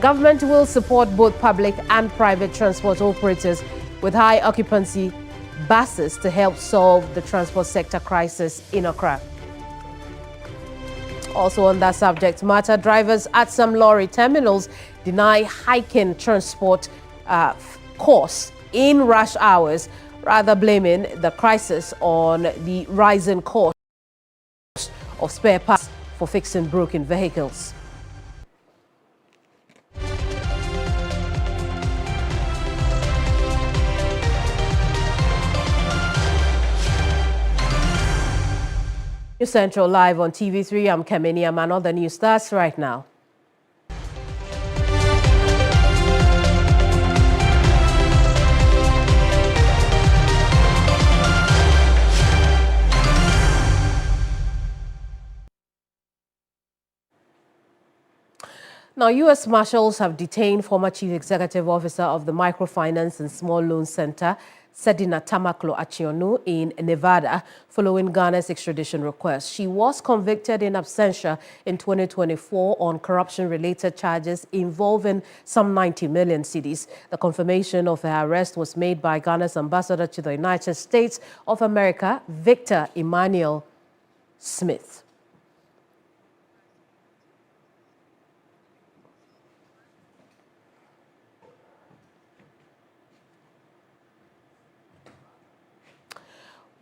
Government will support both public and private transport operators with high occupancy buses to help solve the transport sector crisis in Accra. Also on that subject matter, drivers at some lorry terminals deny hiking transport costs in rush hours, rather blaming the crisis on the rising cost of spare parts for fixing broken vehicles. News Central live on TV3. I'm Kemeni Amano. The news starts right now. Now, U.S. Marshals have detained former Chief Executive Officer of the Microfinance and Small Loan Center, Sedina Tamaklo Achionu, in Nevada, following Ghana's extradition request. She was convicted in absentia in 2024 on corruption-related charges involving some 90 million cedis. The confirmation of her arrest was made by Ghana's ambassador to the United States of America, Victor Emmanuel Smith.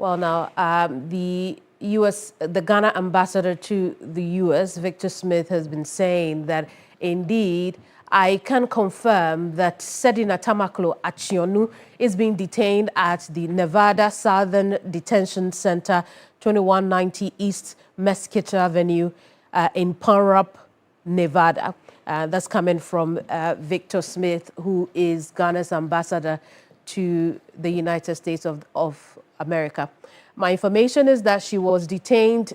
Well, now, the Ghana ambassador to the U.S., Victor Smith, has been saying that, indeed, I can confirm that Sedina Tamaklo Achionu is being detained at the Nevada Southern Detention Center, 2190 East Mesquite Avenue in Pahrump, Nevada. That's coming from Victor Smith, who is Ghana's ambassador to the United States of America. My information is that she was detained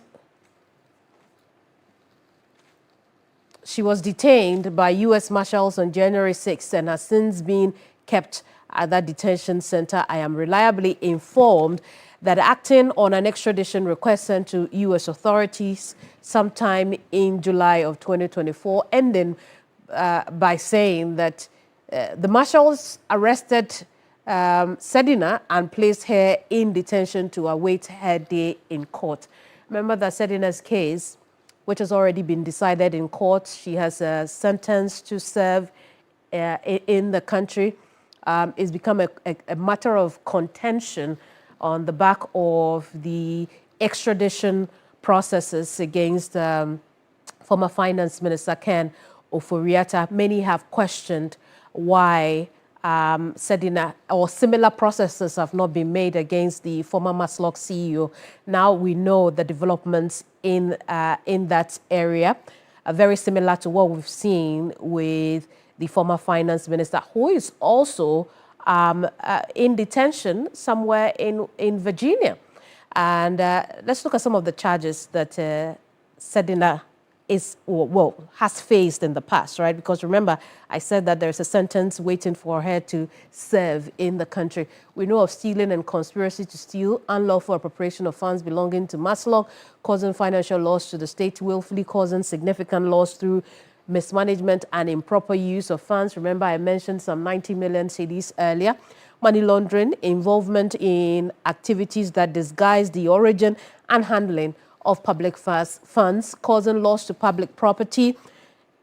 by U.S. Marshals on January 6th and has since been kept at that detention center. I am reliably informed that acting on an extradition request sent to U.S. authorities sometime in July of 2024, ending by saying that the Marshals arrested Sedina and placed her in detention to await her day in court. Remember that Sedina's case, which has already been decided in court, she has a sentence to serve in the country, is become a matter of contention on the back of the extradition processes against former Finance Minister Ken Ofori-Atta. Many have questioned why Sedina or similar processes have not been made against the former Maslok CEO. Now we know the developments in that area are very similar to what we've seen with the former finance minister, who is also in detention somewhere in Virginia. And let's look at some of the charges that Sedina has faced in the past, right? Because remember, I said that there's a sentence waiting for her to serve in the country. We know of stealing and conspiracy to steal, unlawful appropriation of funds belonging to Maslok, causing financial loss to the state, willfully causing significant loss through mismanagement and improper use of funds. Remember, I mentioned some 90 million cedis earlier. Money laundering, involvement in activities that disguise the origin and handling of public funds, causing loss to public property,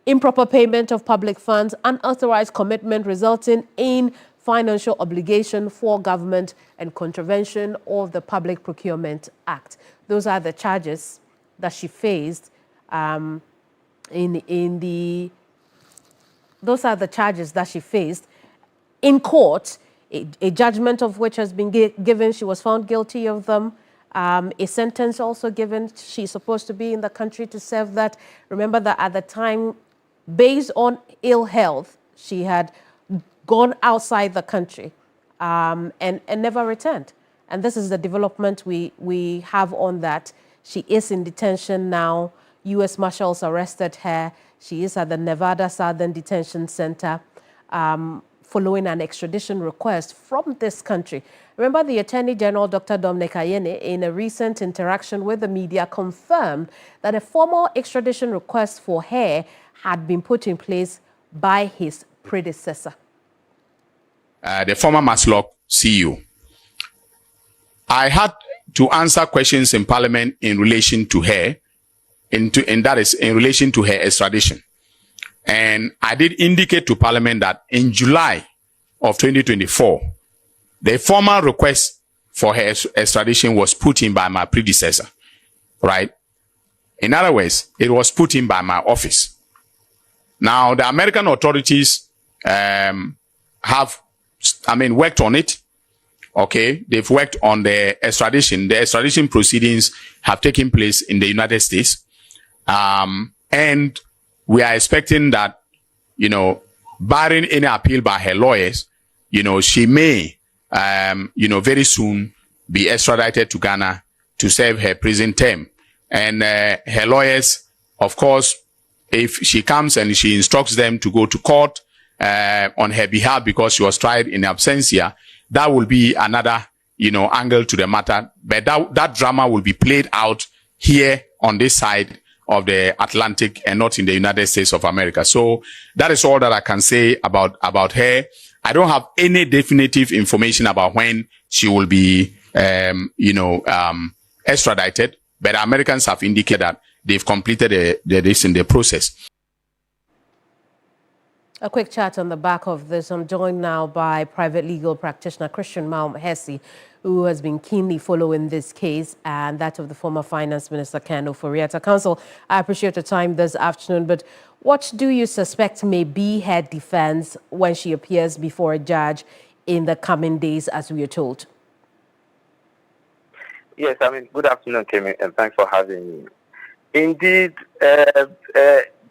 improper payment of public funds, unauthorized commitment resulting in financial obligation for government, and contravention of the Public Procurement Act. Those are the charges that she faced those are the charges that she faced in court, a judgment of which has been given. She was found guilty of them. A sentence also given. She's supposed to be in the country to serve that. Remember that at the time, based on ill health, she had gone outside the country and never returned. And this is the development we have on that. She is in detention now. U.S. Marshals arrested her. She is at the Nevada Southern Detention Center following an extradition request from this country. Remember, the Attorney General, Dr. Dominic Ayine, in a recent interaction with the media, confirmed that a formal extradition request for her had been put in place by his predecessor? The former Maslock CEO. I had to answer questions in Parliament in relation to her, and that is in relation to her extradition. And I did indicate to Parliament that in July of 2024, the formal request for her extradition was put in by my predecessor, right? In other words, it was put in by my office. Now, the American authorities have worked on it. Okay, they've worked on the extradition. The extradition proceedings have taken place in the United States. And we are expecting that, barring any appeal by her lawyers, she may, very soon be extradited to Ghana to serve her prison term. And her lawyers, of course, if she comes and she instructs them to go to court on her behalf because she was tried in absentia, that will be another, angle to the matter. But that drama will be played out here on this side of the Atlantic and not in the United States of America. So that is all that I can say about her. I don't have any definitive information about when she will be, extradited, but Americans have indicated that they've completed the process. A quick chat on the back of this. I'm joined now by private legal practitioner Christian Malm-Hersey, who has been keenly following this case and that of the former Finance Minister Ken Ofori-Atta. Counsel, I appreciate your time this afternoon, but what do you suspect may be her defense when she appears before a judge in the coming days, as we are told? Yes, good afternoon, Kemi, and thanks for having me. Indeed,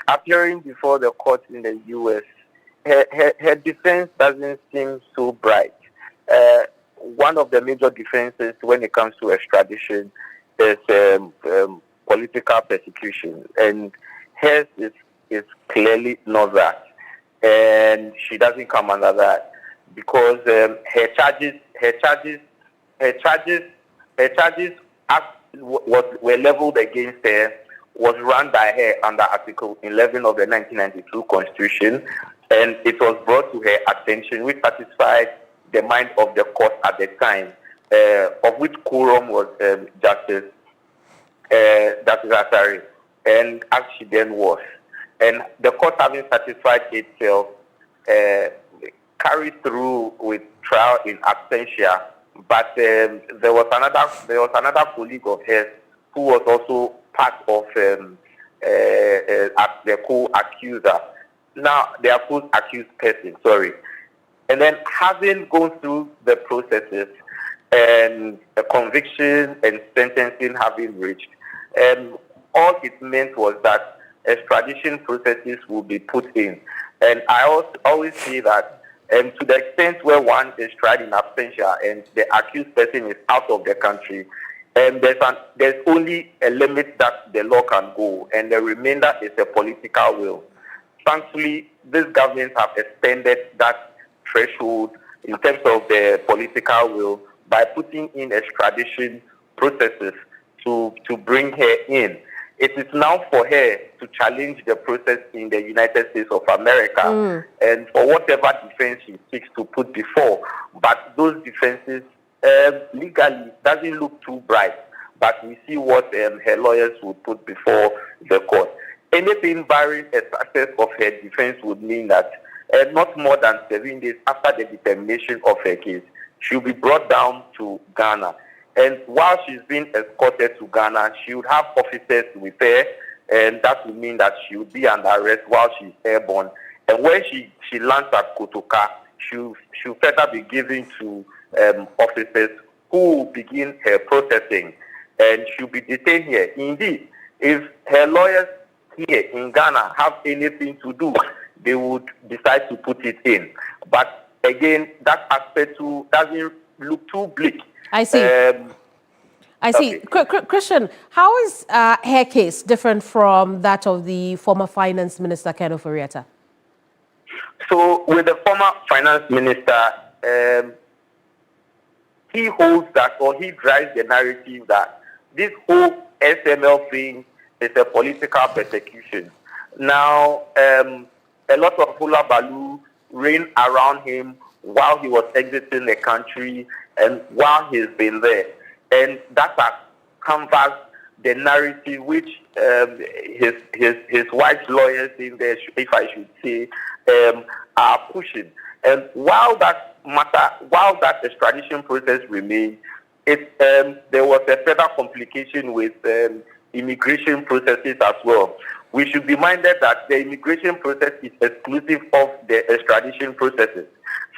appearing before the court in the U.S., her defense doesn't seem so bright. One of the major defenses when it comes to extradition is political persecution, and hers is clearly not that. And she doesn't come under that because her charges were leveled against her was run by her under Article 11 of the 1992 Constitution, and it was brought to her attention, which satisfied the mind of the court at the time, of which quorum was Justice Asari, and as she then was. And the court, having satisfied itself, carried through with trial in absentia. But there was another colleague of hers who was also part of the co-accuser. Now they are both accused person. Sorry. And then having gone through the processes and a conviction and sentencing having reached, all it meant was that extradition processes will be put in. And I always say that to the extent where one is tried in absentia and the accused person is out of the country, there's only a limit that the law can go, and the remainder is a political will. Thankfully, this government have extended that threshold in terms of the political will by putting in extradition processes to bring her in. It is now for her to challenge the process in the United States of America and for whatever defense she seeks to put before. But those defenses legally doesn't look too bright. But we see what her lawyers would put before the court. Anything barring a success of her defense would mean that not more than 7 days after the determination of her case, she'll be brought down to Ghana. And while she's being escorted to Ghana, she would have officers with her, and that would mean that she would be under arrest while she's airborne. And when she lands at Kotoka, she'll further be given to officers who will begin her processing, and she'll be detained here. Indeed, if her lawyers here in Ghana have anything to do, they would decide to put it in. But again, that aspect too doesn't look too bleak. I see. I see. Okay. Christian, how is her case different from that of the former Finance Minister Ken Ofori-Atta? So, with the former Finance Minister, he holds that, or he drives the narrative that this whole SML thing is a political persecution. Now, a lot of hula baloo rain around him while he was exiting the country and while he's been there. And that has canvassed the narrative which his wife's lawyers in there, if I should say, are pushing. And while that extradition process remains, there was a further complication with immigration processes as well. We should be minded that the immigration process is exclusive of the extradition processes,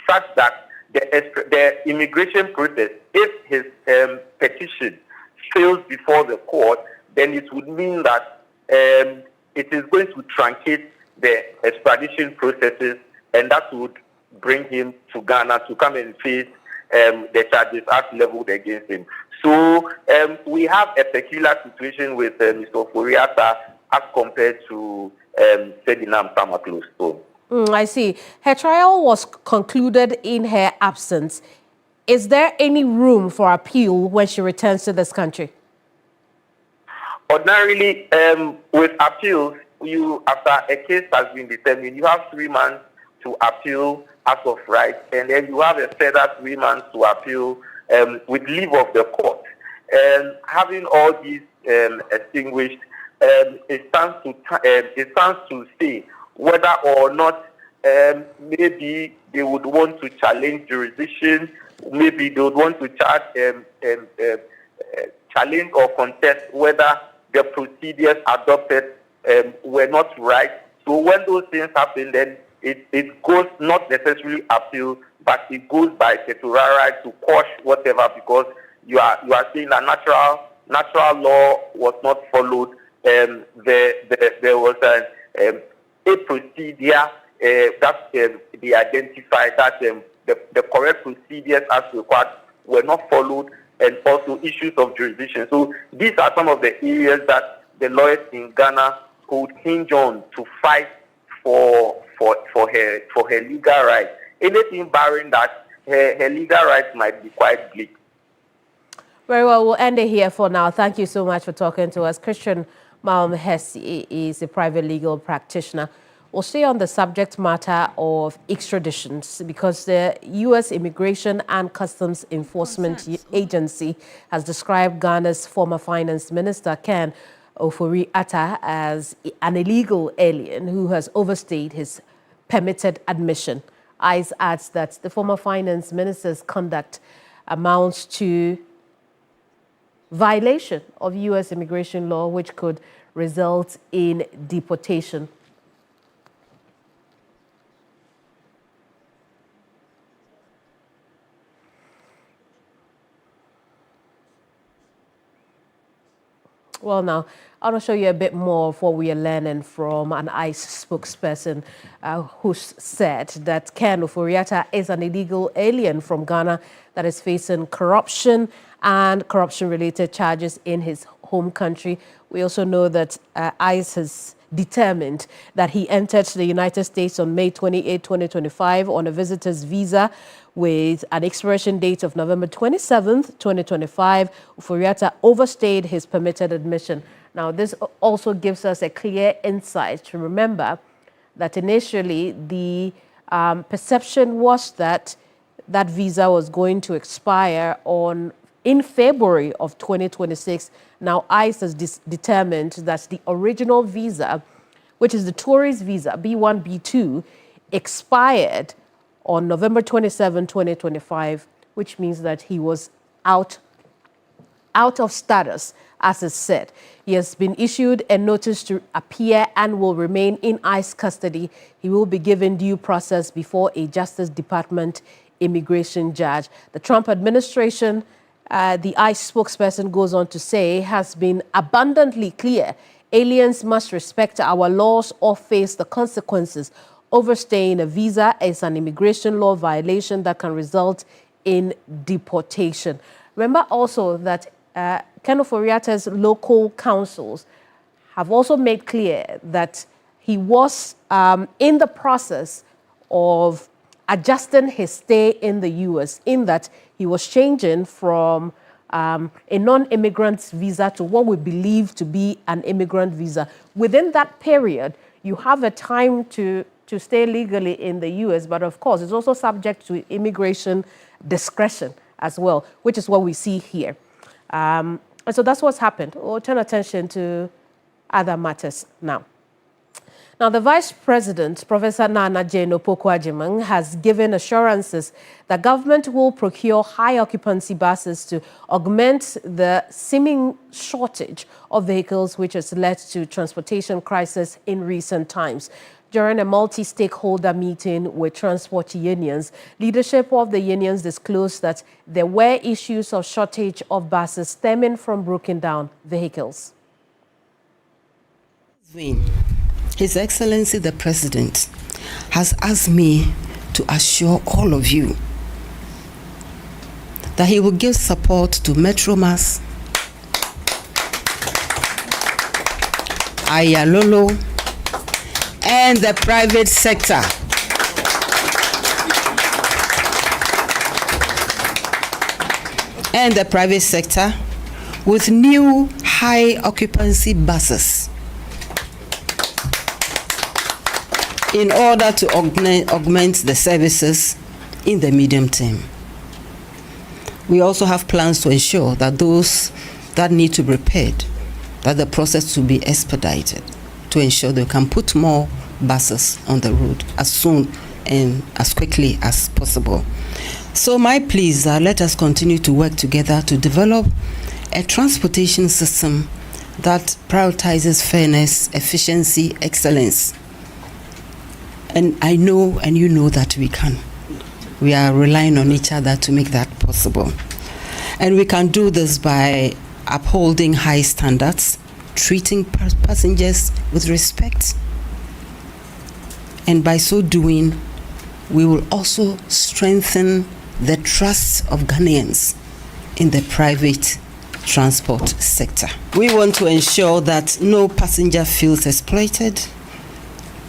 such that the immigration process, if his petition fails before the court, then it would mean that it is going to truncate the extradition processes, and that would bring him to Ghana to come and face the charges as leveled against him. So we have a peculiar situation with Mr. Ofori-Atta as compared to Ferdinand Samaklo. I see. Her trial was concluded in her absence. Is there any room for appeal when she returns to this country? Ordinarily, with appeals, after a case has been determined, you have 3 months to appeal as of right, and then you have a further 3 months to appeal with leave of the court. And having all these extinguished, it stands to say whether or not maybe they would want to challenge jurisdiction, maybe they would want to challenge or contest whether the procedures adopted were not right. So when those things happen, then it goes not necessarily appeal, but it goes by certiorari to quash whatever, because you are saying that natural law was not followed. There was a procedure that they identified that the correct procedures as required were not followed, and also issues of jurisdiction. So these are some of the areas that the lawyers in Ghana could hinge on to fight for her legal rights. Anything barring that, her legal rights might be quite bleak. Very well, we'll end it here for now. Thank you so much for talking to us. Christian Malum-Hesse is a private legal practitioner. We'll stay on the subject matter of extraditions because the U.S. Immigration and Customs Enforcement Agency has described Ghana's former finance minister, Ken Ofori-Atta, as an illegal alien who has overstayed his permitted admission. ICE adds that the former finance minister's conduct amounts to violation of U.S. immigration law, which could result in deportation. Well, now, I want to show you a bit more of what we are learning from an ICE spokesperson who said that Ken Ofori-Atta is an illegal alien from Ghana that is facing corruption and corruption-related charges in his home country. We also know that ICE has determined that he entered the United States on May 28, 2025 on a visitor's visa with an expiration date of November 27, 2025. Ofori-Atta overstayed his permitted admission. Now, this also gives us a clear insight to remember that initially the perception was that that visa was going to expire in February of 2026. Now, ICE has determined that the original visa, which is the tourist visa, B1, B2, expired on November 27, 2025, which means that he was out of status, as is said. He has been issued a notice to appear and will remain in ICE custody. He will be given due process before a Justice Department immigration judge. The Trump administration, the ICE spokesperson goes on to say, has been abundantly clear. Aliens must respect our laws or face the consequences. Overstaying a visa is an immigration law violation that can result in deportation. Remember also that Ken Ofori-Atta's local councils have also made clear that he was in the process of adjusting his stay in the U.S., in that he was changing from a non-immigrant visa to what we believe to be an immigrant visa. Within that period, you have a time to to stay legally in the U.S., but of course, it's also subject to immigration discretion as well, which is what we see here. And so that's what's happened. We'll turn attention to other matters now. Now, the Vice President, Professor Nana Jane Opoku-Agyeman, has given assurances that government will procure high-occupancy buses to augment the seeming shortage of vehicles, which has led to transportation crisis in recent times. During a multi-stakeholder meeting with transport unions, leadership of the unions disclosed that there were issues of shortage of buses stemming from broken down vehicles. His Excellency the President has asked me to assure all of you that he will give support to Metromas, Ayalolo, and the private sector. With new high occupancy buses in order to augment the services in the medium term. We also have plans to ensure that those that need to be repaired, that the process will be expedited to ensure they can put more buses on the road as soon and as quickly as possible. So my plea is that let us continue to work together to develop a transportation system that prioritizes fairness, efficiency, excellence. And I know and you know that we can. We are relying on each other to make that possible. And we can do this by upholding high standards, treating passengers with respect. And by so doing, we will also strengthen the trust of Ghanaians in the private transport sector. We want to ensure that no passenger feels exploited,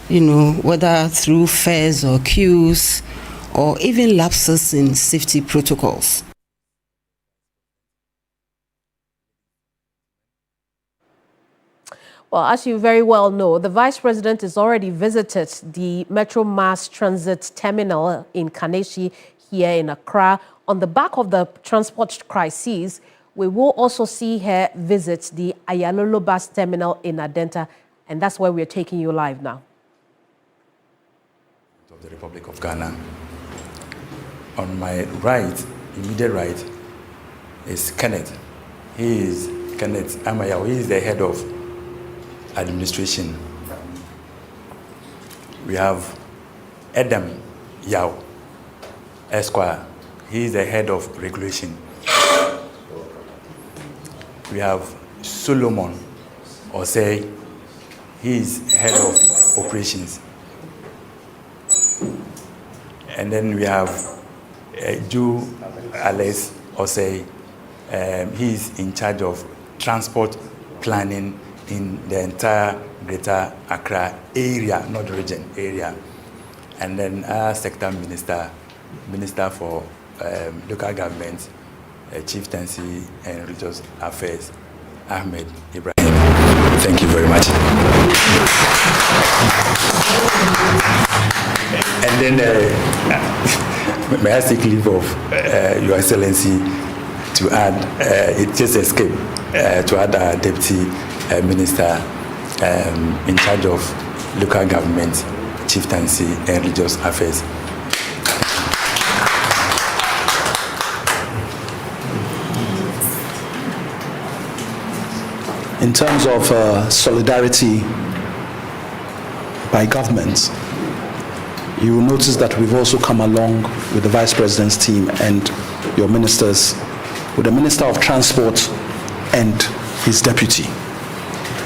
whether through fares or queues or even lapses in safety protocols. Well, as you very well know, the Vice President has already visited the Metro Mass Transit Terminal in Kaneshie here in Accra. On the back of the transport crisis, we will also see her visit the Ayalolo Bus Terminal in Adenta, and that's where we're taking you live now. Of the Republic of Ghana. On my right, immediate right, is Kenneth. He is Kenneth Amayao. He is the head of administration. We have Adam Yao, Esquire. He is the head of regulation. We have Solomon Osei. He is head of operations. And then we have Ju Alex Osei. He is in charge of transport planning in the entire Greater Accra area, not region, area. And then our sector minister for local government, chieftaincy and religious affairs, Ahmed Ibrahim. Thank you very much. And then may I take leave of Your Excellency to add, it just escaped, to add our Deputy Minister in charge of local government, chieftaincy and religious affairs. In terms of solidarity by governments, you will notice that we've also come along with the Vice President's team and your ministers, with the Minister of Transport and his deputy,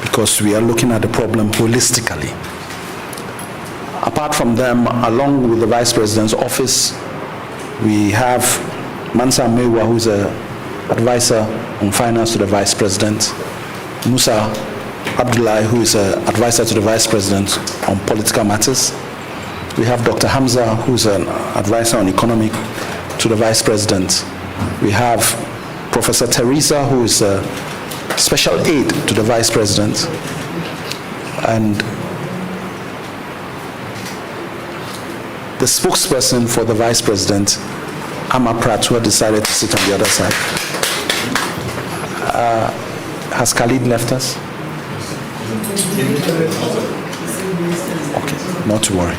because we are looking at the problem holistically. Apart from them, along with the Vice President's office, we have Mansa Mewa, who's an advisor on finance to the Vice President, Musa Abdullah, who is an advisor to the Vice President on political matters. We have Dr. Hamza, who is an advisor on economic to the Vice President. We have Professor Teresa, who is a special aide to the Vice President. And the spokesperson for the Vice President, Amma Pratt, who had decided to sit on the other side. Has Khalid left us? Okay, not to worry.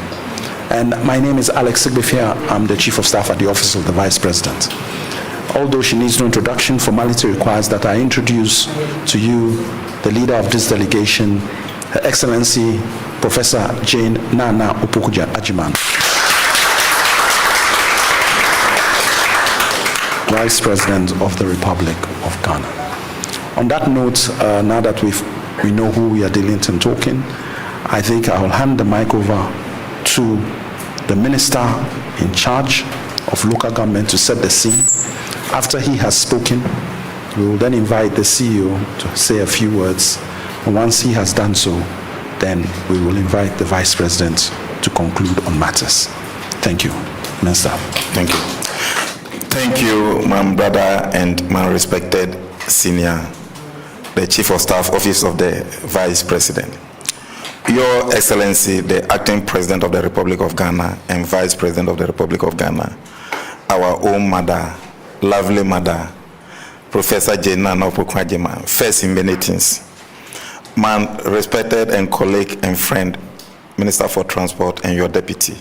And my name is Alex Sigbefia. I'm the Chief of Staff at the Office of the Vice President. Although she needs no introduction, formality requires that I introduce to you the leader of this delegation, Her Excellency Professor Jane Nana Opokuja Ajiman, Vice President of the Republic of Ghana. On that note, now that we know who we are dealing and talking, I think I will hand the mic over to the Minister in charge of local government to set the scene. After he has spoken, we will then invite the CEO to say a few words. And once he has done so, then we will invite the Vice President to conclude on matters. Thank you, Minister. Thank you. Thank you, my brother and my respected senior, the Chief of Staff, Office of the Vice President. Your Excellency, the Acting President of the Republic of Ghana and Vice President of the Republic of Ghana, our own mother, lovely mother, Professor Jane Nana Opokuja Ajiman, first in many things. My respected and colleague and friend, Minister for Transport and your deputy.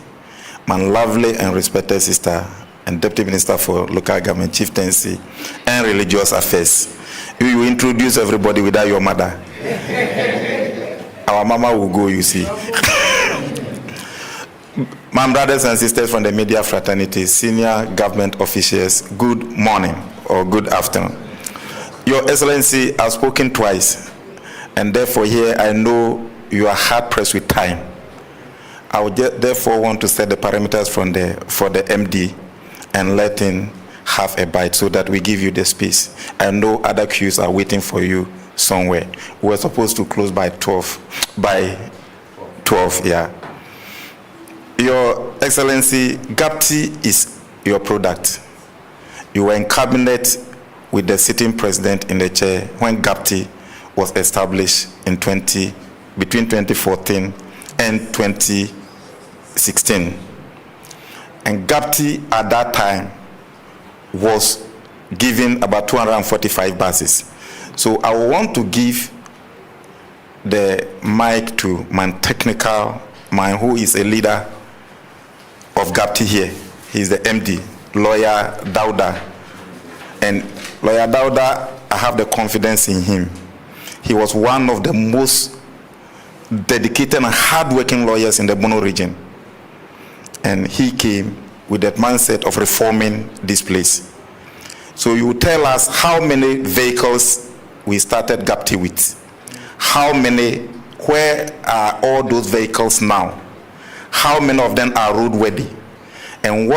My lovely and respected sister and Deputy Minister for Local Government, Chieftaincy and Religious Affairs. You introduce everybody without your mother. Our mama will go, you see. My brothers and sisters from the media fraternity, senior government officials, good morning or good afternoon. Your Excellency, I've spoken twice, and therefore here I know you are hard pressed with time. I would therefore want to set the parameters for the MD and let him have a bite so that we give you the space. I know other queues are waiting for you somewhere. We're supposed to close by 12, yeah. Your Excellency, GAPTI is your product. You were in cabinet with the sitting president in the chair when GAPTI was established in between 2014 and 2016. And GAPTI at that time was given about 245 buses. So I want to give the mic to my technical man who is a leader of GAPTI here. He's the MD, Lawyer Dauda. And Lawyer Dauda, I have the confidence in him. He was one of the most dedicated and hardworking lawyers in the Bono region. And he came with that mindset of reforming this place. So you tell us how many vehicles we started GAPTI with. How many, where are all those vehicles now? How many of them are roadworthy? And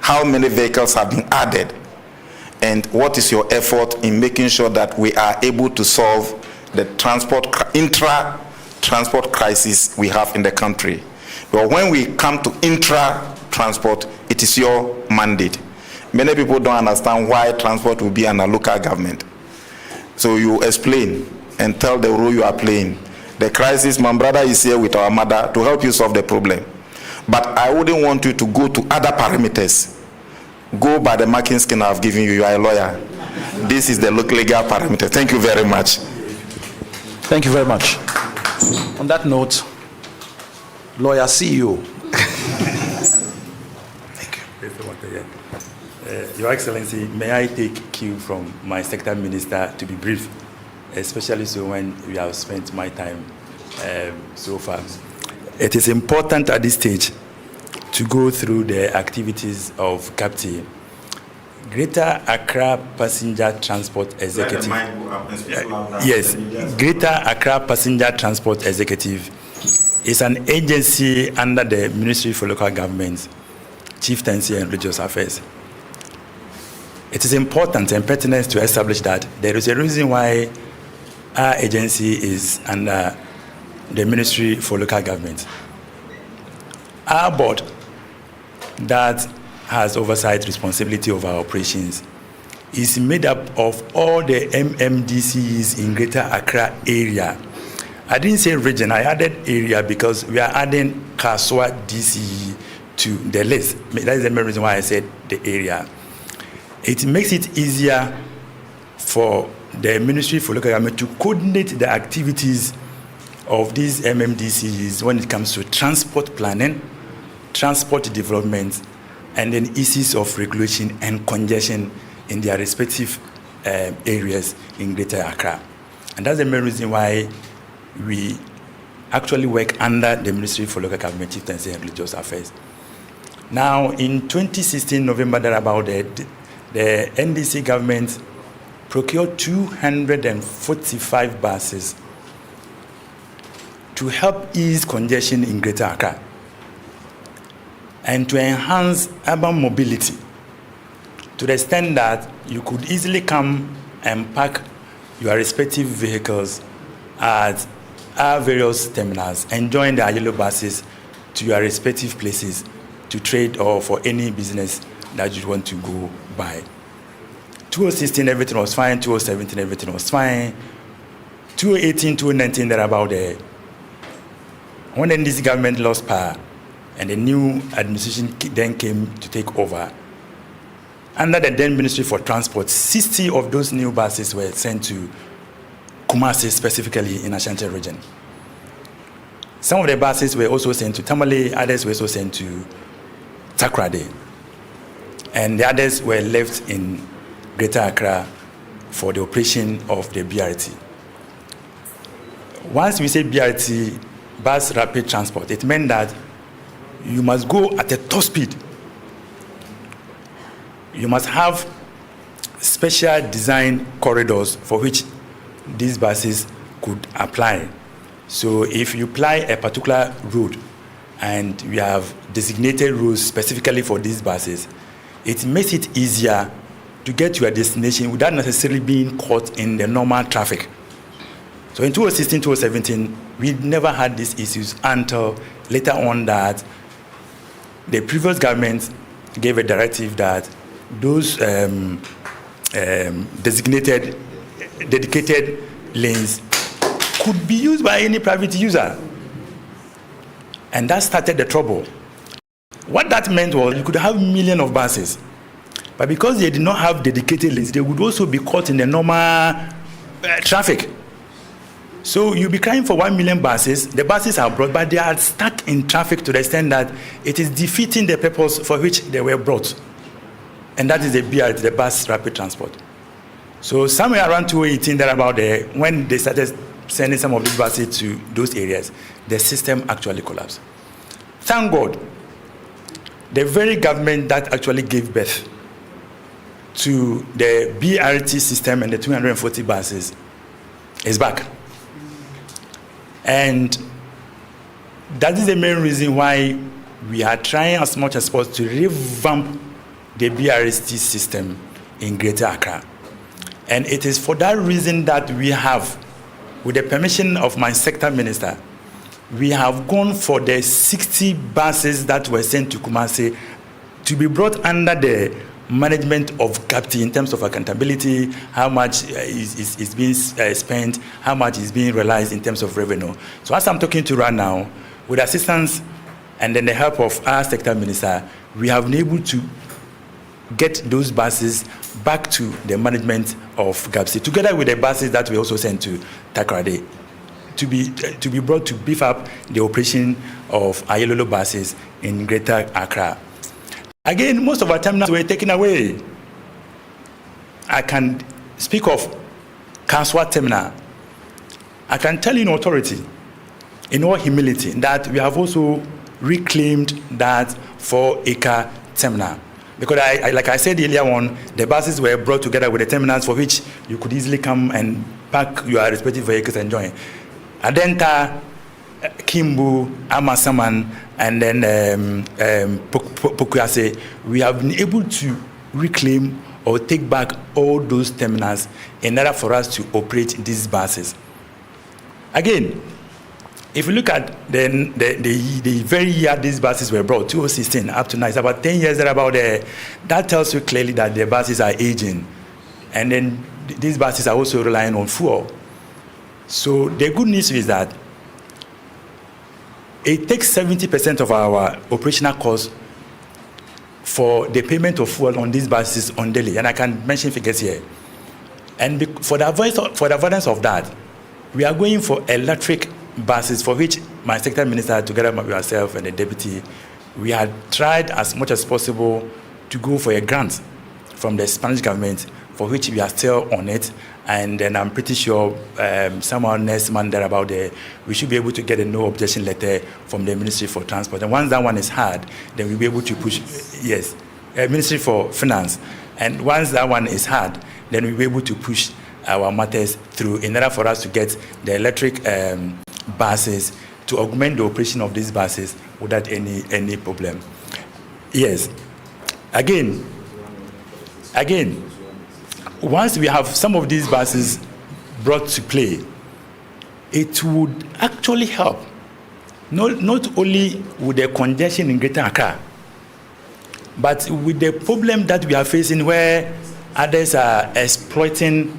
how many vehicles have been added? And what is your effort in making sure that we are able to solve the intra-transport crisis we have in the country? But when we come to intra-transport, it is your mandate. Many people don't understand why transport will be under local government. So you explain and tell the role you are playing. The crisis, my brother is here with our mother to help you solve the problem. But I wouldn't want you to go to other parameters. Go by the marking scheme I've given you. You are a lawyer. This is the legal parameter. Thank you very much. Thank you very much. On that note, Lawyer CEO. Thank you. Your Excellency, may I take cue from my sector minister to be brief, especially so when we have spent my time so far. It is important at this stage to go through the activities of GAPTI. Greater Accra Passenger Transport Executive. Yes, Greater Accra Passenger Transport Executive is an agency under the Ministry for Local Government, Chieftaincy and Religious Affairs. It is important and pertinent to establish that there is a reason why our agency is under the Ministry for Local Government. Our board that has oversight responsibility of our operations is made up of all the MMDCs in Greater Accra area. I didn't say region, I added area because we are adding Kaswa DCE to the list. That is the main reason why I said the area. It makes it easier for the Ministry for Local Government to coordinate the activities of these MMDCs when it comes to transport planning, transport development, and then issues of regulation and congestion in their respective areas in Greater Accra. And that's the main reason why we actually work under the Ministry for Local Government, Chieftaincy and Religious Affairs. Now, in 2016, November, thereabout, the NDC government procured 245 buses to help ease congestion in Greater Accra and to enhance urban mobility to the extent that you could easily come and park your respective vehicles at our various terminals and join the yellow buses to your respective places to trade or for any business that you want to go by. 2016, everything was fine. 2017, everything was fine. 2018, 2019, thereabout there. When the NDC government lost power and the new administration then came to take over, under the then Ministry for Transport, 60 of those new buses were sent to Kumasi, specifically in Ashanti region. Some of the buses were also sent to Tamale, others were also sent to Takoradi, and the others were left in Greater Accra for the operation of the BRT. Once we say BRT, bus rapid transport, it meant that you must go at a top speed. You must have special design corridors for which these buses could apply. So if you apply a particular road and we have designated roads specifically for these buses, it makes it easier to get to your destination without necessarily being caught in the normal traffic. So in 2016, 2017, we never had these issues until later on that the previous government gave a directive that those dedicated lanes could be used by any private user. And that started the trouble. What that meant was you could have millions of buses, but because they did not have dedicated lanes, they would also be caught in the normal traffic. So you'll be crying for 1 million buses. The buses are brought, but they are stuck in traffic to the extent that it is defeating the purpose for which they were brought. And that is the BRT, the bus rapid transport. So somewhere around 2018, thereabout there, when they started sending some of these buses to those areas, the system actually collapsed. Thank God, the very government that actually gave birth to the BRT system and the 240 buses is back. And that is the main reason why we are trying as much as possible to revamp the BRT system in Greater Accra. And it is for that reason that we have, with the permission of my sector minister, we have gone for the 60 buses that were sent to Kumasi to be brought under the management of GAPTI in terms of accountability, how much is being spent, how much is being realized in terms of revenue. So as I'm talking to you right now, with assistance and then the help of our sector minister, we have been able to get those buses back to the management of GAPTI, together with the buses that we also sent to Takoradi, to be brought to beef up the operation of Ayelolo buses in Greater Accra. Again, most of our terminals were taken away. I can speak of Kanswa Terminal. I can tell you in authority, in all humility, that we have also reclaimed that 4-acre terminal. Because like I said earlier on, the buses were brought together with the terminals for which you could easily come and park your respective vehicles and join. Adenta, Kimbu, Amasaman, and then Pokuase, we have been able to reclaim or take back all those terminals in order for us to operate these buses. Again, if you look at the very year these buses were brought, 2016 up to now, it's about 10 years about there. That tells you clearly that the buses are aging. And then these buses are also relying on fuel. So the good news is that it takes 70% of our operational costs for the payment of fuel on these buses on daily, and I can mention figures here. And for the avoidance of that, we are going for electric buses, for which my secretary minister, together with myself and the deputy, we had tried as much as possible to go for a grant from the Spanish government, for which we are still on it. And then I'm pretty sure someone next month about there, we should be able to get a no objection letter from the Ministry for Transport. And once that one is hard, then we'll be able to push, yes, Ministry for Finance. And once that one is hard, then we'll be able to push our matters through in order for us to get the electric buses to augment the operation of these buses without any problem. Yes. Again, once we have some of these buses brought to play, it would actually help, not only with the congestion in Greater Accra, but with the problem that we are facing where others are exploiting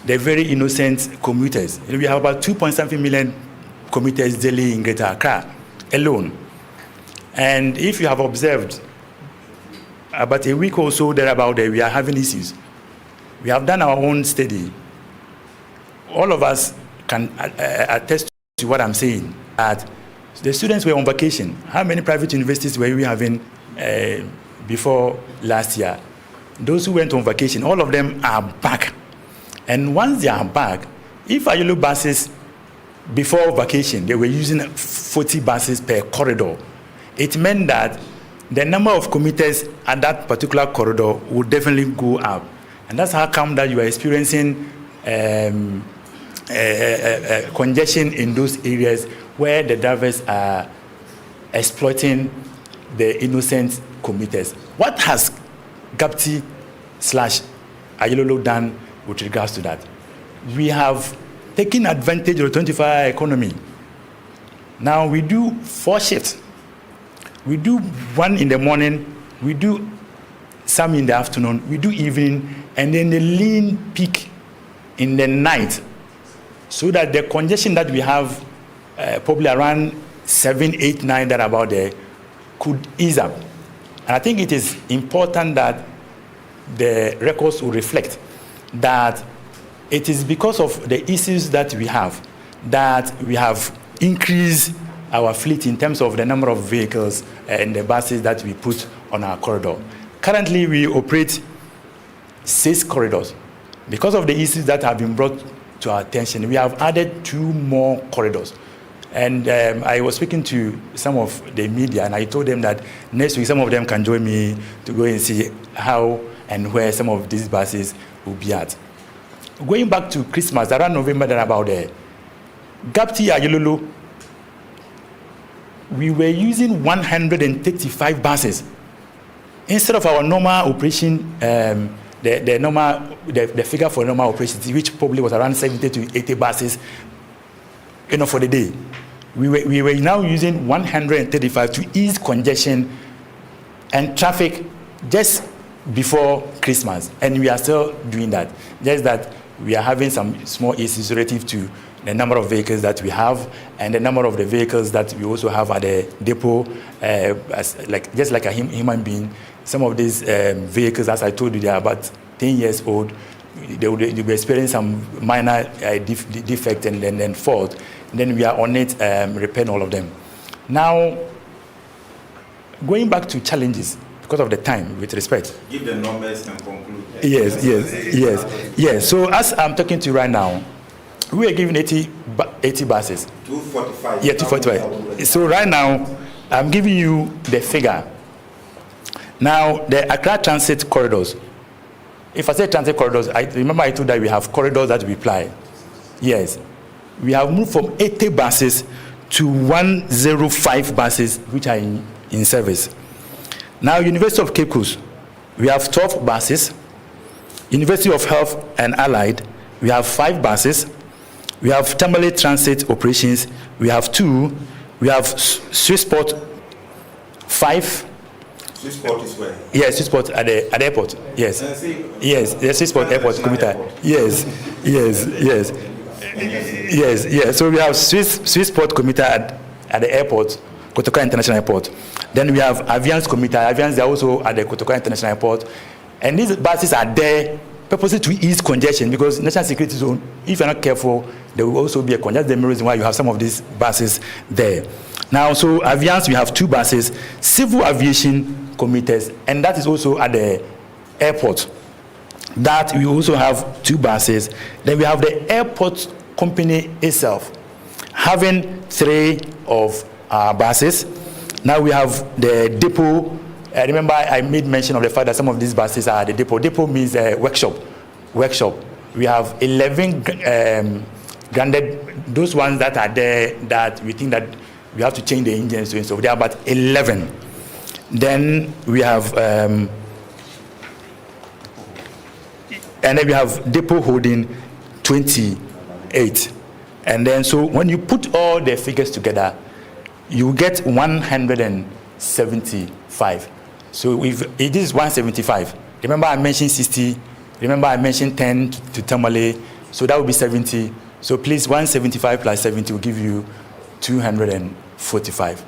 the very innocent commuters. We have about 2.7 million commuters daily in Greater Accra alone. And if you have observed, about a week or so thereabout, we are having issues. We have done our own study. All of us can attest to what I'm saying. That the students were on vacation. How many private universities were we having before last year? Those who went on vacation, all of them are back. And once they are back, if Ayolo buses before vacation, they were using 40 buses per corridor, it meant that the number of commuters at that particular corridor would definitely go up. And that's how come that you are experiencing congestion in those areas where the drivers are exploiting the innocent commuters. What has GAPTI/Ayololo done with regards to that? We have taken advantage of the 24-hour economy. Now we do 4 shifts. We do 1 in the morning, we do some in the afternoon, we do evening, and then the lean peak in the night, so that the congestion that we have probably around 7, 8, 9 that about there could ease up. And I think it is important that the records will reflect that it is because of the issues that we have increased our fleet in terms of the number of vehicles and the buses that we put on our corridor. Currently, we operate 6 corridors. Because of the issues that have been brought to our attention, we have added 2 more corridors. And I was speaking to some of the media, and I told them that next week some of them can join me to go and see how and where some of these buses will be at. Going back to Christmas, around November, then about there, GAPTI Ayololo, we were using 135 buses instead of our normal operation. The figure for normal operations, which probably was around 70 to 80 buses, for the day. We were now using 135 to ease congestion and traffic just before Christmas, and we are still doing that. Just that we are having some small issues relative to the number of vehicles that we have and the number of the vehicles that we also have at the depot, just like a human being. Some of these vehicles, as I told you, they are about 10 years old. They will experience some minor defect and then fault. And then we are on it, repairing all of them. Now, going back to challenges, because of the time, with respect. Give the numbers and conclude. Yes. So as I'm talking to you right now, we are giving 80 buses. 245. Yeah, 245. So right now, I'm giving you the figure. Now, the Accra Transit corridors. If I say transit corridors, I remember I told that we have corridors that we ply. Yes. We have moved from 80 buses to 105 buses, which are in service. Now, University of Cape Coast, we have 12 buses. University of Health and Allied, we have 5 buses. We have Tamale Transit Operations, we have 2. We have Swissport, 5. Swissport is where? Yes, Swissport at the airport. Yes. Yes, the Swissport airport commuter. Yes. So we have Swissport commuter at the airport. Kotoka International Airport. Then we have Aviance Commuter. Aviance, they are also at the Kotoka International Airport. And these buses are there purposely to ease congestion, because national security zone, if you're not careful, there will also be a congestion. That's the main reason why you have some of these buses there. Now, so Aviance, we have 2 buses, civil aviation commuters, and that is also at the airport. That we also have 2 buses. Then we have the airport company itself, having 3 of our buses. Now we have the depot. Remember, I made mention of the fact that some of these buses are the depot. Depot means workshop. We have 11 grounded, those ones that are there that we think that we have to change the engines to, so there are about 11. Then we have, and then we have depot holding 28. And then, so when you put all the figures together, you get 175. So if it is 175, remember I mentioned 60, remember I mentioned 10 to Tamale, so that would be 70. So please, 175 plus 70 will give you 245.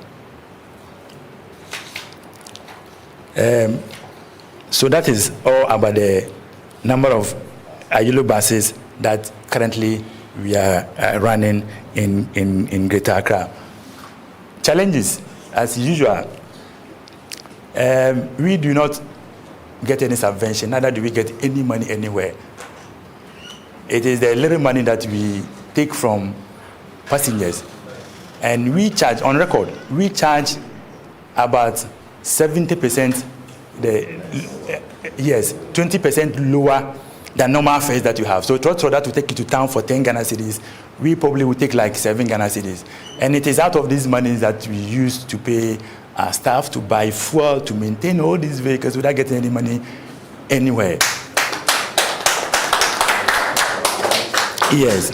So that is all about the number of Ayolo buses that currently we are running in Greater Accra. Challenges, as usual, we do not get any subvention, neither do we get any money anywhere. It is the little money that we take from passengers. And we charge, on record, we charge about 70%, 20% lower than normal fares that you have. So for that to take you to town for 10 Ghana cedis, we probably would take like 7 Ghana cedis. And it is out of these monies that we use to pay our staff, to buy fuel, to maintain all these vehicles without getting any money anywhere. Yes.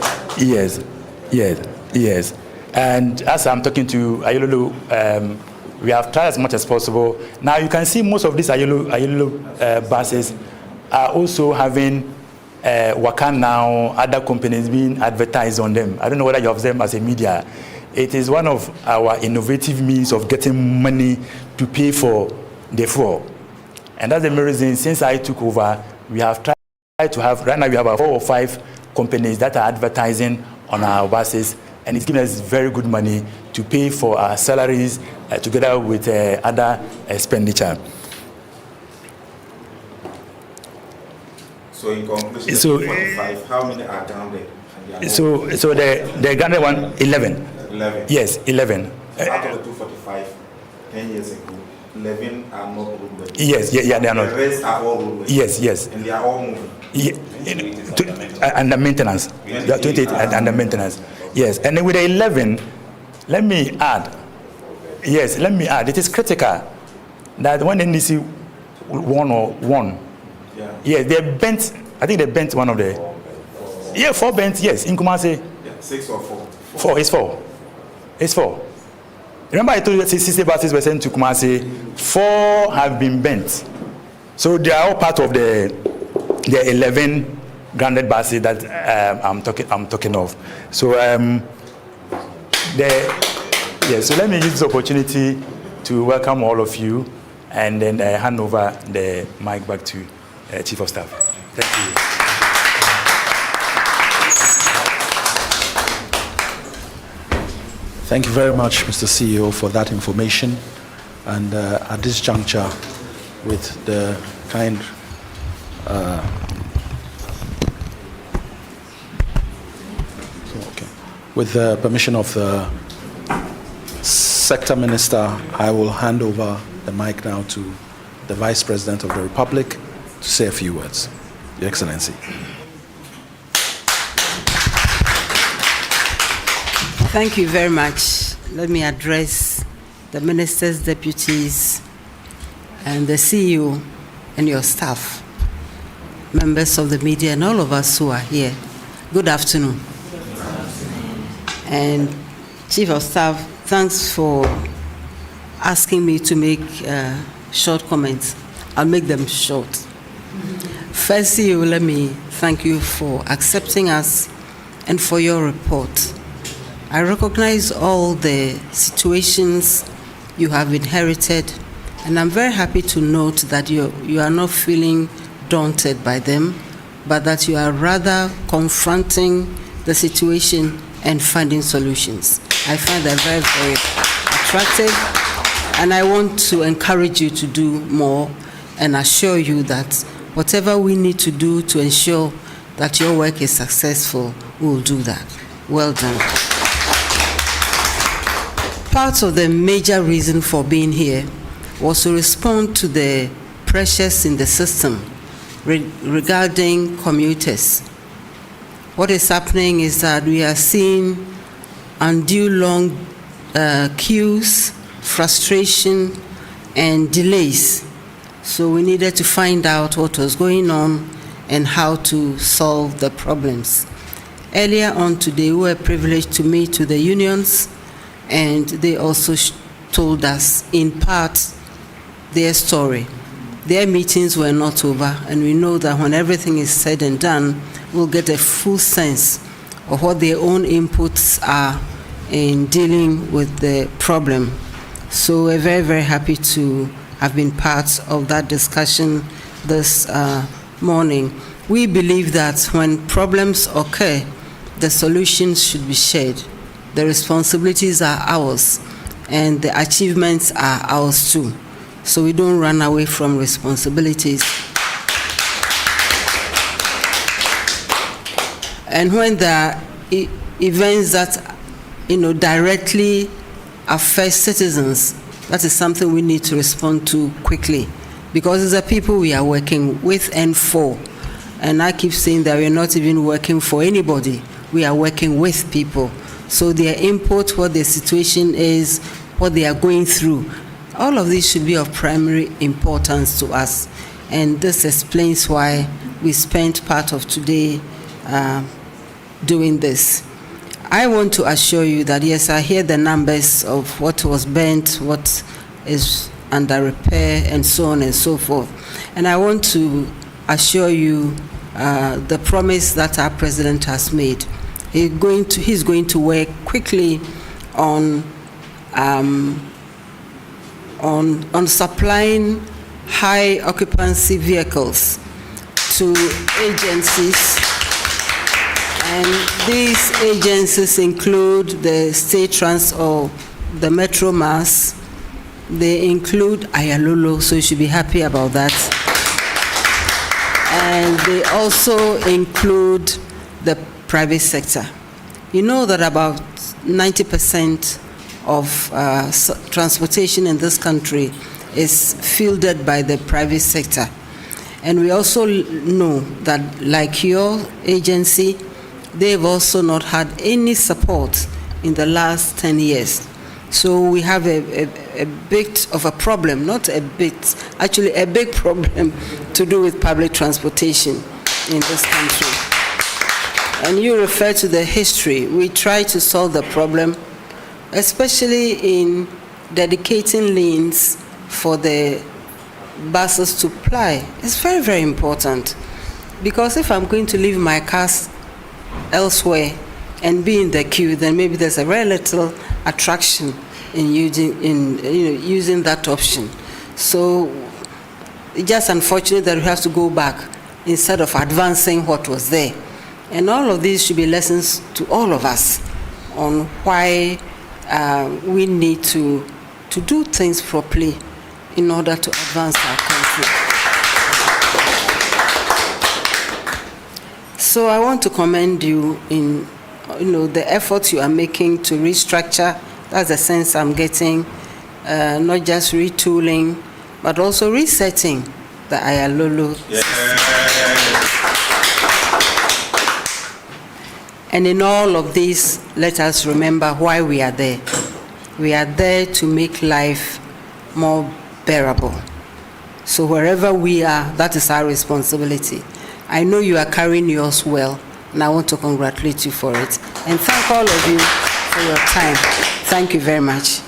And as I'm talking to Ayolo, we have tried as much as possible. Now you can see most of these Ayolo buses are also having Waka Now, other companies being advertised on them. I don't know whether you have them as a media. It is one of our innovative means of getting money to pay for the fuel. And that's the main reason, since I took over, we have tried to have, right now we have about 4 or 5 companies that are advertising on our buses, and it's giving us very good money to pay for our salaries together with other expenditure. So in conclusion, so, 45, how many are down there? So the Ghana one, 11. 11. Yes, 11. Out of the 245, 10 years ago, 11 are not roadworthy. Yes, they are not. The rest are all roadworthy. Yes. And they are all moving. Under maintenance. 28 under maintenance. Yes, and then with the 11, let me add, it is critical that when NDC 101, they bent, I think they bent one of the, 4 bent, yes, in Kumasi. 6 or 4? 4, it's 4. Remember I told you 60 buses were sent to Kumasi, 4 have been bent. So they are all part of the 11 grounded buses that I'm talking of. So so let me use this opportunity to welcome all of you, and then hand over the mic back to Chief of Staff. Thank you. Thank you very much, Mr. CEO, for that information. And at this juncture, with the kind with the permission of the Sector Minister, I will hand over the mic now to the Vice President of the Republic to say a few words. Your Excellency. Thank you very much. Let me address the ministers, deputies, and the CEO and your staff, members of the media, and all of us who are here. Good afternoon. And Chief of Staff, thanks for asking me to make short comments. I'll make them short. First, CEO, let me thank you for accepting us and for your report. I recognize all the situations you have inherited, and I'm very happy to note that you are not feeling daunted by them, but that you are rather confronting the situation and finding solutions. I find that very, very attractive, and I want to encourage you to do more and assure you that whatever we need to do to ensure that your work is successful, we will do that. Well done. Part of the major reason for being here was to respond to the pressures in the system regarding commuters. What is happening is that we are seeing undue long queues, frustration, and delays. So we needed to find out what was going on and how to solve the problems. Earlier on today, we were privileged to meet with the unions, and they also told us, in part, their story. Their meetings were not over, and we know that when everything is said and done, we'll get a full sense of what their own inputs are in dealing with the problem. So we're very, very happy to have been part of that discussion this morning. We believe that when problems occur, the solutions should be shared. The responsibilities are ours, and the achievements are ours too. So we don't run away from responsibilities. And when there are events that directly affect citizens, that is something we need to respond to quickly, because it's the people we are working with and for. And I keep saying that we're not even working for anybody. We are working with people. So their input, what their situation is, what they are going through, all of this should be of primary importance to us. And this explains why we spent part of today doing this. I want to assure you that, yes, I hear the numbers of what was burnt, what is under repair, and so on and so forth. And I want to assure you the promise that our president has made. He's going to work quickly on supplying high occupancy vehicles to agencies. And these agencies include the State Trans or the Metro Mass. They include Ayalolo, so you should be happy about that. And they also include the private sector. You know that about 90% of transportation in this country is fielded by the private sector. And we also know that, like your agency, they've also not had any support in the last 10 years. So we have a bit of a problem, not a bit, actually a big problem to do with public transportation in this country. And you refer to the history. We try to solve the problem, especially in dedicating lanes for the buses to ply. It's very, very important. Because if I'm going to leave my cars elsewhere and be in the queue, then maybe there's a very little attraction in using that option. So it's just unfortunate that we have to go back instead of advancing what was there. And all of these should be lessons to all of us on why we need to do things properly in order to advance our country. So I want to commend you in the efforts you are making to restructure. That's the sense I'm getting, not just retooling, but also resetting the Ayalolo. And in all of this, let us remember why we are there. We are there to make life more bearable. So wherever we are, that is our responsibility. I know you are carrying yours well, and I want to congratulate you for it. And thank all of you for your time. Thank you very much.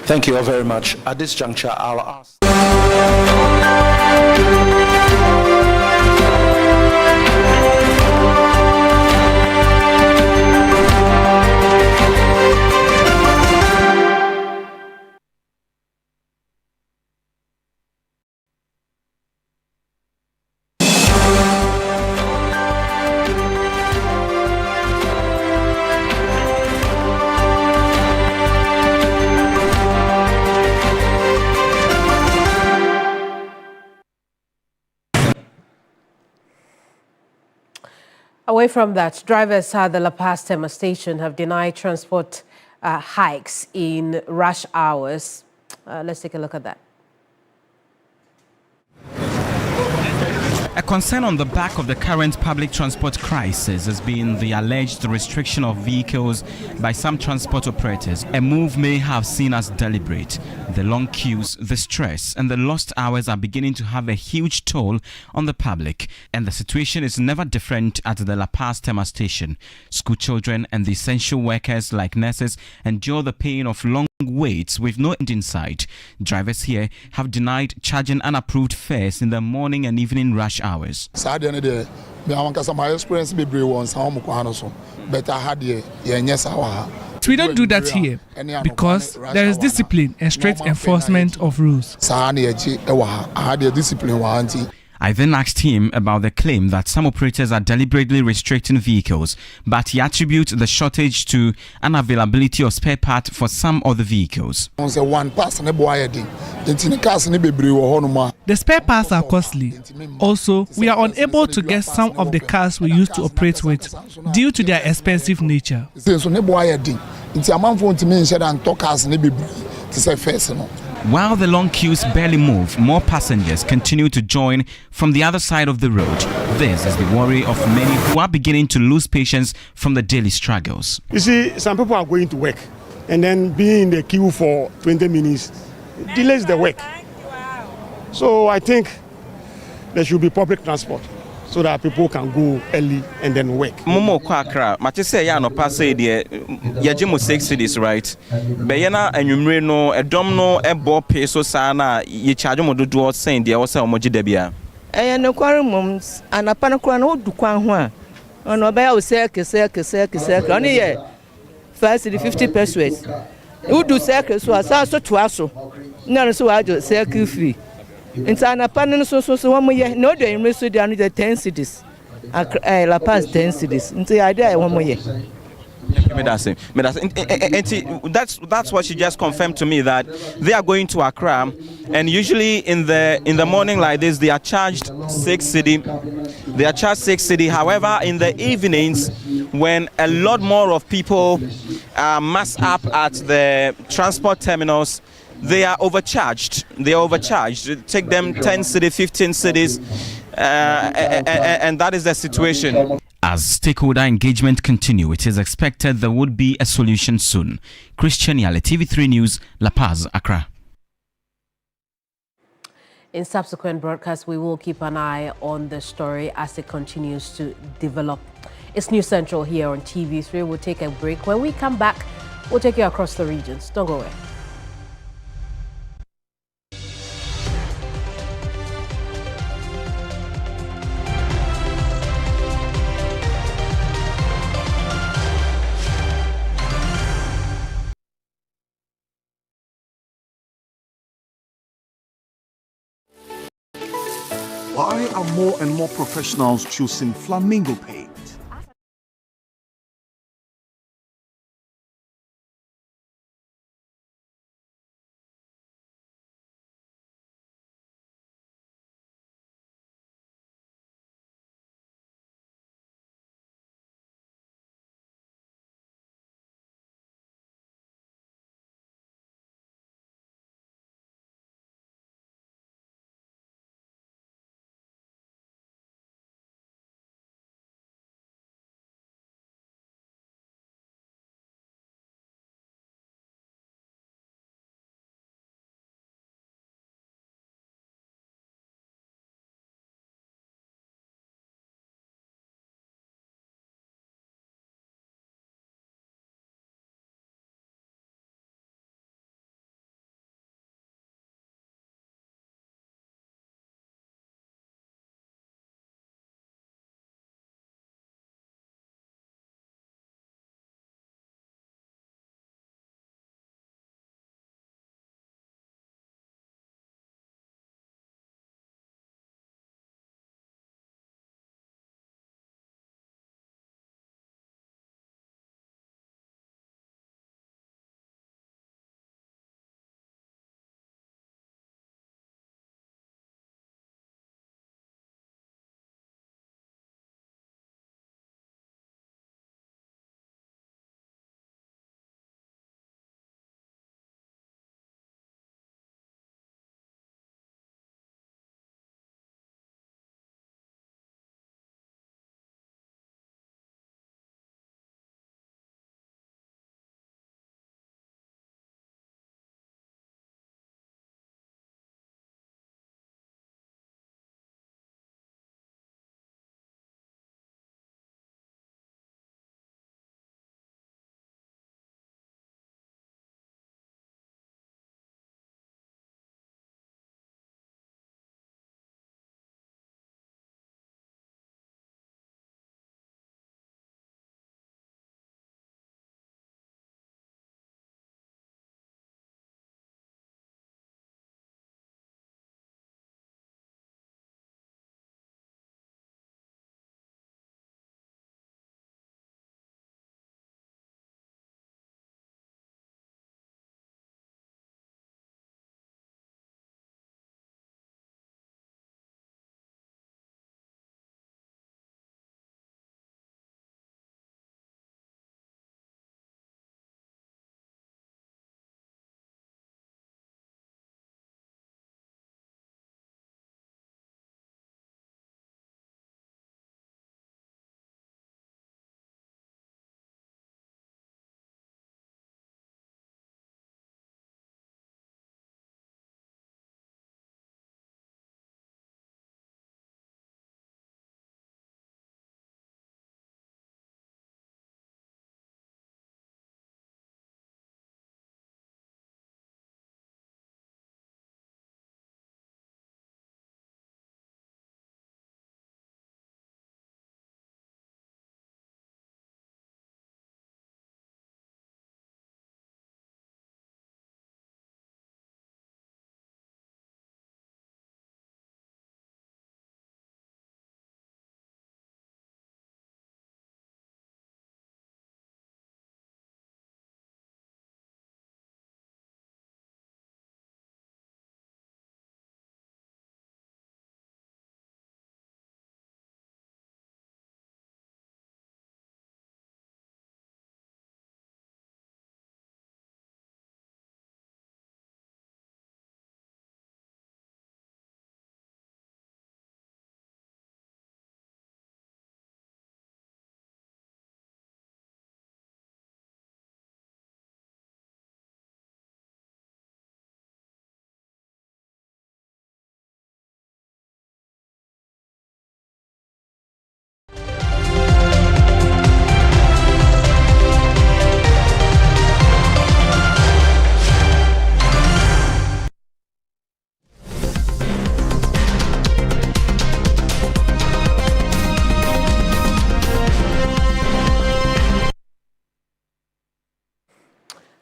Thank you all very much. At this juncture, I'll ask. Away from that, drivers at the La Paz Tema station have denied transport hikes in rush hours. Let's take a look at that. A concern on the back of the current public transport crisis has been the alleged restriction of vehicles by some transport operators. A move may have seen as deliberate. The long queues, the stress, and the lost hours are beginning to have a huge toll on the public, and the situation is never different at the La Paz Tema station. School children and the essential workers like nurses endure the pain of long waits with no end in sight. Drivers here have denied charging unapproved fares in the morning and evening rush hours. My experience but I had we don't do that here because there is discipline and strict enforcement of rules. I then asked him about the claim that some operators are deliberately restricting vehicles, but he attributes the shortage to unavailability of spare parts for some of the vehicles. The spare parts are costly. Also, we are unable to get some of the cars we used to operate with due to their expensive nature. While the long queues barely move, more passengers continue to join from the other side of the road. This is the worry of many who are beginning to lose patience from the daily struggles. You see, some people are going to work and then being in the queue for 20 minutes delays the work. So I think there should be public transport so that people can go early and then work. Momo Kwakra, Matisse ya no passe de yajimo 6 cities, right? Beyana enyumre no edomno ebo peso sana ye charge mo dodo saying dia wo say omoji da bia. No quarum anapa no kura no du kwan ho a ono be ya wo kese oni ye first the 50 pesos. Who do circle so so to aso. Na so ajo circle free. Into an apartment so 1 year. No, the university the 10 cities. La Paz 10 cities. Into the idea 1 year. That's what she just confirmed to me, that they are going to Accra, and usually in the morning like this they are charged 6 cedi. They are charged 6 cedi. However, in the evenings, when a lot more of people mass up at the transport terminals, they are overcharged. It take them 10 cities, 15 cities, and that is the situation. As stakeholder engagement continue, it is expected there would be a solution soon. Christian Yale, TV3 News, La Paz, Accra. In subsequent broadcasts, we will keep an eye on the story as it continues to develop. It's News Central here on TV3. We'll take a break. When we come back, we'll take you across the regions. Don't go away. Why are more and more professionals choosing Flamingo Paint?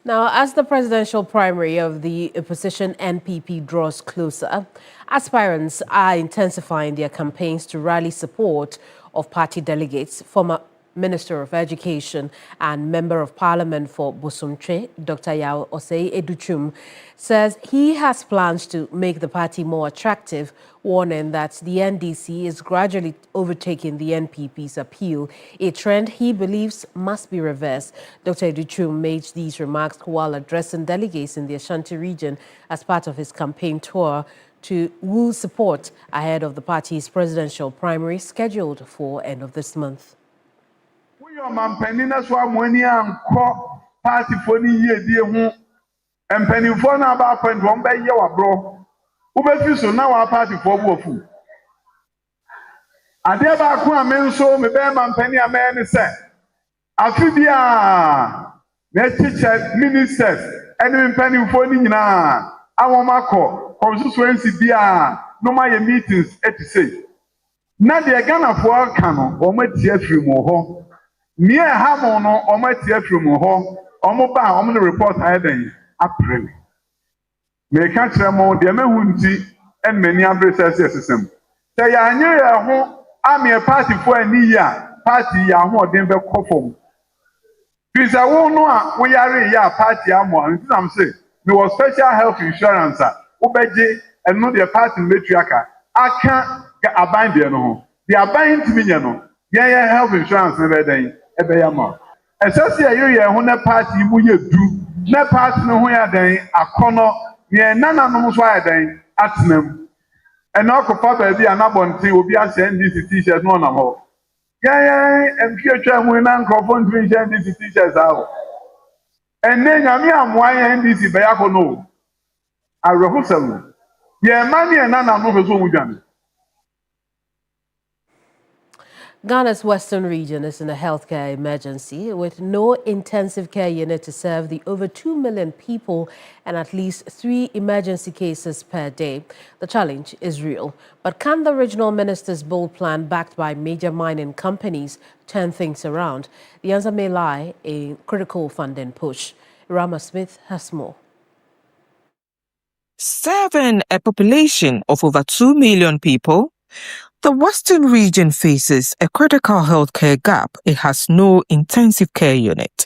Now, as the presidential primary of the opposition NPP draws closer, aspirants are intensifying their campaigns to rally support of party delegates. Former Minister of Education and Member of Parliament for Bosomtwe, Dr. Yao Osei Educhum, says he has plans to make the party more attractive, warning that the NDC is gradually overtaking the NPP's appeal, a trend he believes must be reversed. Dr. Educhum made these remarks while addressing delegates in the Ashanti region as part of his campaign tour to woo support ahead of the party's presidential primary scheduled for end of this month. Party for the year, and penny for now about point one by your bro. Uber so now our party for Wofu. And thereby, I mean, so me bear man penny a man said. Afibia, the teacher, ministers, and penny for Nina. I want my call, constituency beer, no my meetings, et say. Now the Ghana for Cano, or my tear from Moho. Me a hamono or my tear from Moho, or mobile, I'm going to report either. April. Me catch them all, the Hunti and many other system. Say, I knew a home, I'm a party for a year, party, ya who then be conform. Please, I won't know we are a party, I'm saying, there was special health insurance, Obeji, and not the party matriarch. I can't get a bind there no. They are buying to me, no. Yeah, health insurance every day, every month. Especially a year when a party you do. Na party no ho ya dan akono ye nana no so ya dan atnam e na okofa ba bi anabonte obi a send this t-shirt no na ho yeah empie twa hu na nkofo ntwi send this t-shirt awo enne nyame amwa ya ndc be ya kono arehusam ye mani e nana no so mu dwan. Ghana's western region is in a healthcare emergency with no intensive care unit to serve the over 2 million people and at least 3 emergency cases per day. The challenge is real. But can the regional minister's bold plan backed by major mining companies turn things around? The answer may lie in critical funding push. Rama Smith has more. Serving a population of over 2 million people, the Western region faces a critical healthcare gap. It has no intensive care unit.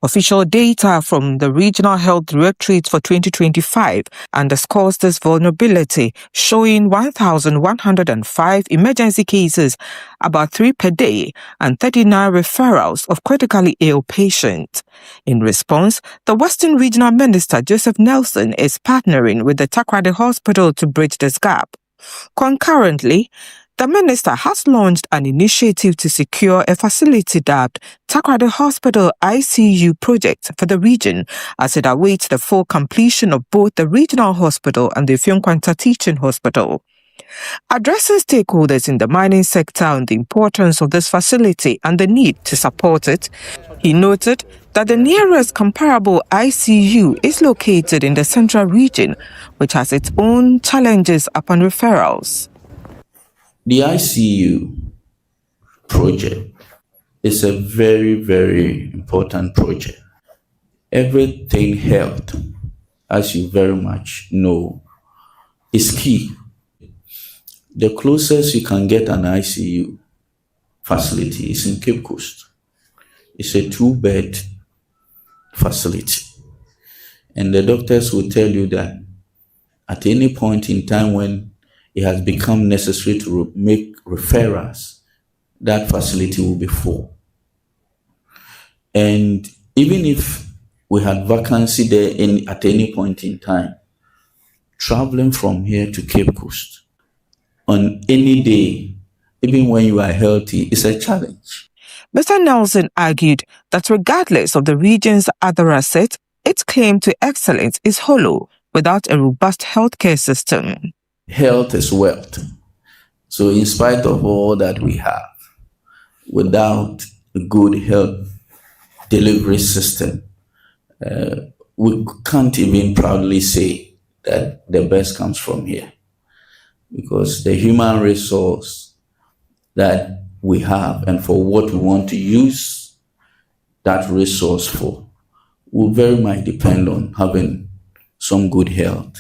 Official data from the Regional Health Directorate for 2025 underscores this vulnerability, showing 1,105 emergency cases, about 3 per day, and 39 referrals of critically ill patients. In response, the Western Regional Minister, Joseph Nelson, is partnering with the Takoradi Hospital to bridge this gap. Concurrently, the minister has launched an initiative to secure a facility dubbed Takoradi Hospital ICU project for the region as it awaits the full completion of both the regional hospital and the Ifeanyi Teaching Hospital. Addressing stakeholders in the mining sector on the importance of this facility and the need to support it, he noted that the nearest comparable ICU is located in the central region, which has its own challenges upon referrals. The ICU project is a very, very important project. Everything health, as you very much know, is key. The closest you can get an ICU facility is in Cape Coast. It's a 2-bed facility. And the doctors will tell you that at any point in time when it has become necessary to make referrals, that facility will be full. And even if we had vacancy there at any point in time, traveling from here to Cape Coast on any day, even when you are healthy, is a challenge. Mr. Nelson argued that regardless of the region's other assets, its claim to excellence is hollow without a robust healthcare system. Health is wealth. So in spite of all that we have, without a good health delivery system, we can't even proudly say that the best comes from here. Because the human resource that we have and for what we want to use that resource for will very much depend on having some good health,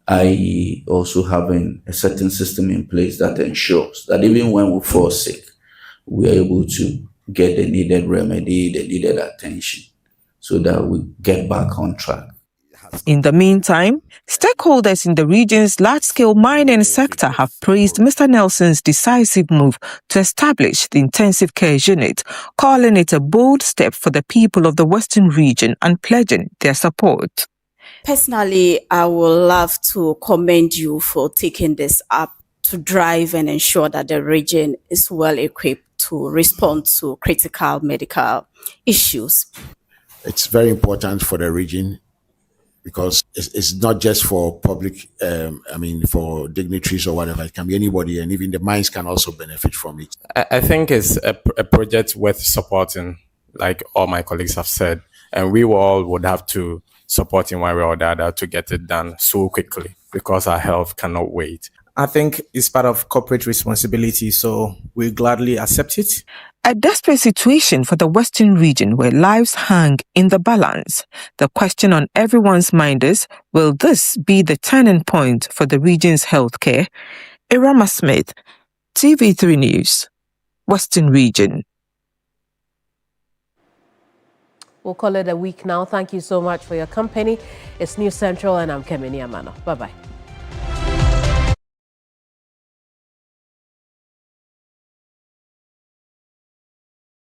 i.e. also having a certain system in place that ensures that even when we fall sick, we are able to get the needed remedy, the needed attention, so that we get back on track. In the meantime, stakeholders in the region's large-scale mining sector have praised Mr. Nelson's decisive move to establish the intensive care unit, calling it a bold step for the people of the Western region and pledging their support. Personally, I would love to commend you for taking this up to drive and ensure that the region is well equipped to respond to critical medical issues. It's very important for the region, because it's not just for public, for dignitaries or whatever. It can be anybody, and even the mines can also benefit from it. I think it's a project worth supporting, like all my colleagues have said, and we all would have to support in one way or the other to get it done so quickly, because our health cannot wait. I think it's part of corporate responsibility, so we gladly accept it. A desperate situation for the Western region where lives hang in the balance. The question on everyone's mind is, will this be the turning point for the region's healthcare? Irama Smith, TV3 News, Western Region. We'll call it a week now. Thank you so much for your company. It's News Central, and I'm Kemini Amano. Bye-bye.